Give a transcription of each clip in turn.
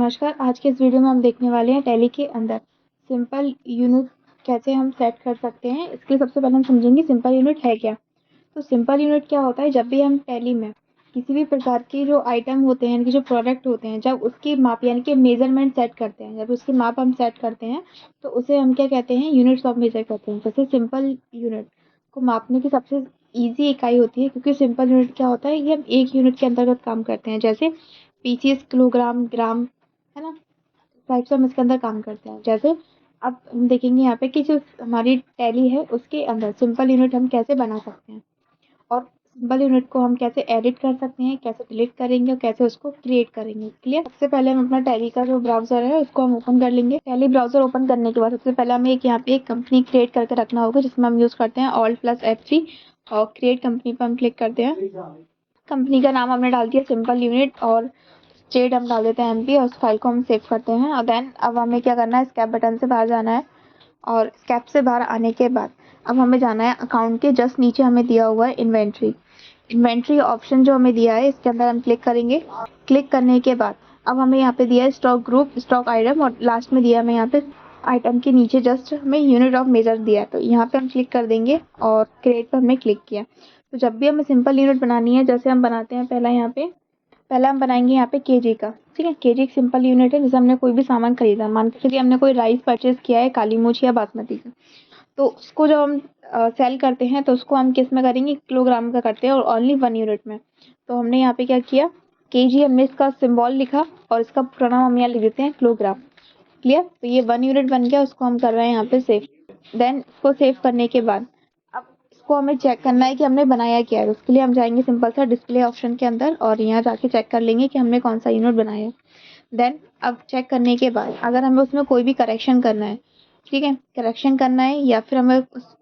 नमस्कार। आज के इस वीडियो में हम देखने वाले हैं टैली के अंदर सिंपल यूनिट कैसे हम सेट कर सकते हैं। इसके लिए सबसे पहले हम समझेंगे सिंपल यूनिट है क्या। तो सिंपल यूनिट क्या होता है, जब भी हम टैली में किसी भी प्रकार के जो आइटम होते हैं, कि जो प्रोडक्ट होते हैं, जब उसकी माप यानी कि मेजरमेंट सेट करते हैं, जब उसकी माप हम सेट करते हैं तो उसे हम क्या कहते हैं, यूनिट्स ऑफ मेजर कहते हैं। जैसे सिंपल यूनिट को मापने की सबसे ईजी इकाई होती है, क्योंकि सिंपल यूनिट क्या होता है, ये हम एक यूनिट के अंतर्गत काम करते हैं। जैसे पीसीएस, किलोग्राम, ग्राम, है ना, टाइप से हम इसके अंदर काम करते हैं। जैसे अब हम देखेंगे यहाँ पे कि जो हमारी टैली है उसके अंदर सिंपल यूनिट हम कैसे बना सकते हैं, और सिंपल यूनिट को हम कैसे एडिट कर सकते हैं, कैसे डिलीट करेंगे और कैसे उसको क्रिएट करेंगे। क्लियर। सबसे पहले हम अपना टैली का जो ब्राउजर है उसको हम ओपन कर लेंगे। टैली ब्राउजर ओपन करने के बाद सबसे पहले हमें यहाँ पे एक कंपनी क्रिएट करके रखना होगा, जिसमें हम यूज करते हैं Alt+F3 और क्रिएट कंपनी पर हम क्लिक करते हैं। कंपनी का नाम हमने डाल दिया सिंपल यूनिट और स्टेट हम डाल देते हैं एमपी, और उस फाइल को हम सेव करते हैं। और देन अब हमें क्या करना है, स्कैप बटन से बाहर जाना है, और स्कैप से बाहर आने के बाद अब हमें जाना है अकाउंट के जस्ट नीचे हमें दिया हुआ है इन्वेंट्री। इन्वेंट्री ऑप्शन जो हमें दिया है इसके अंदर हम क्लिक करेंगे। क्लिक करने के बाद अब हमें यहाँ पे दिया है स्टॉक ग्रुप, स्टॉक आइटम, और लास्ट में दिया है हमें यहाँ पे आइटम के नीचे जस्ट हमें यूनिट ऑफ मेजर दिया है। तो यहाँ पे हम क्लिक कर देंगे और क्रिएट पर हमने क्लिक किया। तो जब भी हमें सिंपल यूनिट बनानी है, जैसे हम बनाते हैं, पहला हम बनाएंगे यहाँ पे केजी का। ठीक है, केजी एक सिंपल यूनिट है। जैसे हमने कोई भी सामान खरीदा, मान के चलिए हमने कोई राइस परचेज किया है, काली मूछ या बासमती का, तो उसको जब हम सेल करते हैं तो उसको हम किस में करेंगे, किलोग्राम का करते हैं, और ओनली 1 यूनिट में। तो हमने यहाँ पे क्या किया, केजी हमने इसका सिंबल लिखा और इसका पूरा नाम हम यहाँ लिख देते हैं किलोग्राम। क्लियर। तो ये 1 यूनिट बन गया, उसको हम कर रहे हैं यहाँ पे सेव। देन इसको सेव करने के बाद अब इसको हमें चेक करना है कि हमने बनाया क्या है। उसके लिए हम जाएंगे सिंपल सा डिस्प्ले ऑप्शन के अंदर, और यहाँ जाके चेक कर लेंगे कि हमने कौन सा यूनिट बनाया है। देन अब चेक करने के बाद अगर हमें उसमें कोई भी करेक्शन करना है, ठीक है, करेक्शन करना है या फिर हमें उस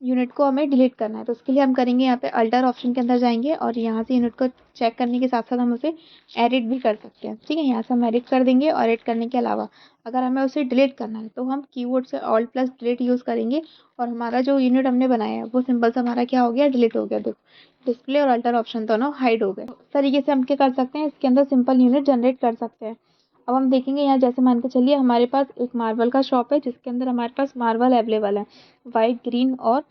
यूनिट को हमें डिलीट करना है, तो उसके लिए हम करेंगे यहाँ पे अल्टर ऑप्शन के अंदर जाएंगे, और यहाँ से यूनिट को चेक करने के साथ साथ हम उसे एडिट भी कर सकते हैं। ठीक है, यहाँ से हम एडिट कर देंगे, और एडिट करने के अलावा अगर हमें उसे डिलीट करना है तो हम कीबोर्ड से Alt+Delete यूज़ करेंगे, और हमारा जो यूनिट हमने बनाया है वो सिंपल सा हमारा क्या हो गया, डिलीट हो गया। देखो, डिस्प्ले और अल्टर ऑप्शन दोनों हाइड हो गए। इस तरीके से हम क्या कर सकते हैं, इसके अंदर सिंपल यूनिट जनरेट कर सकते हैं। अब हम देखेंगे यहाँ, जैसे मान के चलिए हमारे पास एक मार्बल का शॉप है, जिसके अंदर हमारे पास मार्बल अवेलेबल है, वाइट, ग्रीन और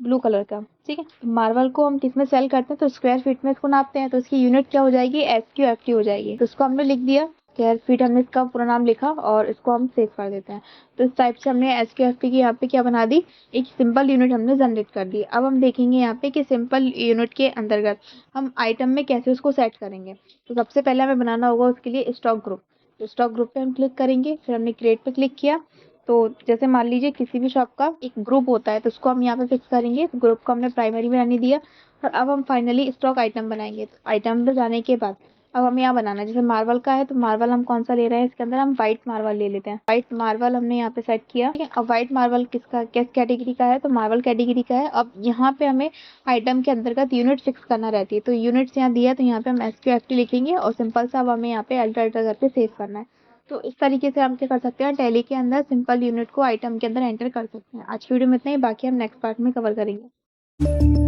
ब्लू कलर का। ठीक है, मार्बल को हम किस में सेल करते हैं, तो स्क्वायर फीट में इसको नापते हैं, तो इसकी यूनिट क्या हो जाएगी, SQFT हो जाएगी। तो इसको हमने लिख दिया स्क्वायर फीट, हमने इसका पूरा नाम लिखा और इसको हम सेव कर देते हैं। तो इस टाइप से हमने SQFT की यहाँ पे क्या बना दी, एक सिंपल यूनिट हमने जनरेट कर दी। अब हम देखेंगे यहाँ पे कि सिंपल यूनिट के अंतर्गत हम आइटम में कैसे उसको सेट करेंगे। तो सबसे पहले हमें बनाना होगा उसके लिए स्टॉक ग्रुप। तो स्टॉक ग्रुप पे हम क्लिक करेंगे, फिर हमने क्रिएट पे क्लिक किया। तो जैसे मान लीजिए किसी भी शॉप का एक ग्रुप होता है, तो उसको हम यहाँ पे फिक्स करेंगे। तो ग्रुप को हमने प्राइमरी में रहने दिया, और अब हम फाइनली स्टॉक आइटम बनाएंगे। तो आइटम पे जाने के बाद अब हमें यहाँ बनाना है, जैसे मार्बल का है तो मार्बल हम कौन सा ले रहे हैं, इसके अंदर हम व्हाइट मार्बल ले लेते हैं। व्हाइट मार्बल हमने यहाँ पे सेट किया। ठीक है, अब व्हाइट मार्बल किस कैटेगरी का है, तो मार्बल कैटेगरी का है। अब यहाँ पे हमें आइटम के अंतर्गत यूनिट फिक्स करना रहती है, तो यूनिट्स यहाँ दिया है, तो यहाँ पे हम SQFT लिखेंगे, और सिंपल सा अब हमें यहाँ पे अल्टर अल्टर करके सेव करना है। तो इस तरीके से हम क्या कर सकते हैं, टैली के अंदर सिंपल यूनिट को आइटम के अंदर एंटर कर सकते हैं। आज की वीडियो में इतना ही, बाकी हम नेक्स्ट पार्ट में कवर करेंगे।